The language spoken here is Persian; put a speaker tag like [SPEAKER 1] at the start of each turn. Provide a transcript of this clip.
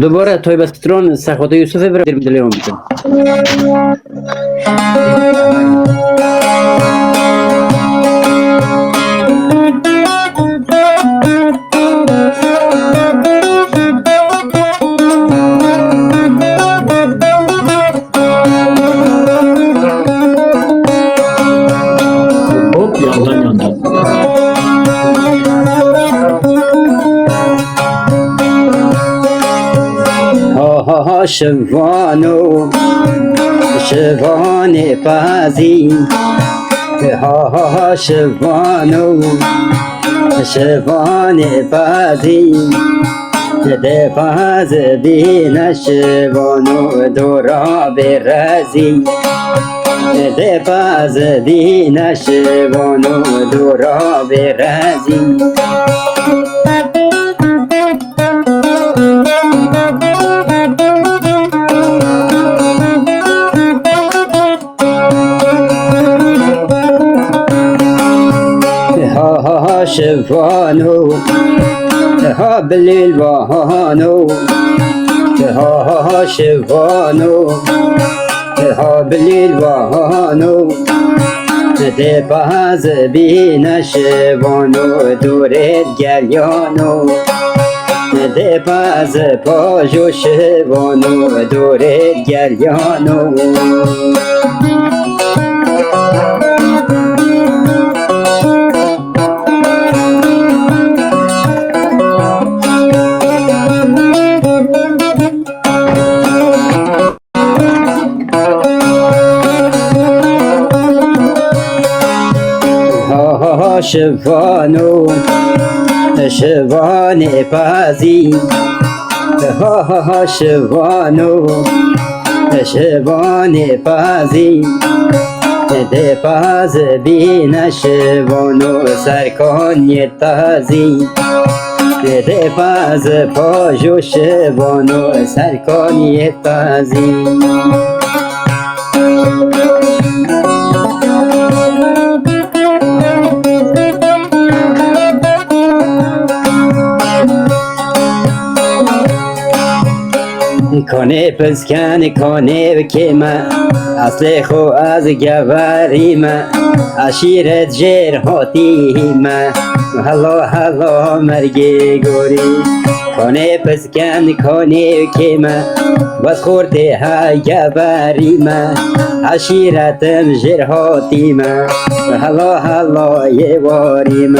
[SPEAKER 1] دوباره توی بسترون سخوت یوسف برای دلیون بکن.
[SPEAKER 2] Hop yandan yandan.
[SPEAKER 1] ها شوانو شوان پازی ها شوانو شوان پازی ده پاز دین شوانو دورا برزی ده پاز دین شوانو دورا برزی ها شوانو ها بلیل وانو ها شوانو ها بلیل وانو ده باز بین شوانو دورت گلیانو ده باز پاجو شوانو دورت گلیانو شوانو شوان پازی ها شوانو شوان پازی ده پاز بین شوانو سرکانی تازی ده پاز پاجو شوانو سرکانی تازی کنه پسکن کنه کما اصل خو از گواریم عشیرت جر هاتیم هلا هلا مرگی گوری کنه پسکن کنه کما بس خورده ها گواریم عشیرتم جر هاتیم هلا هلا یه واریم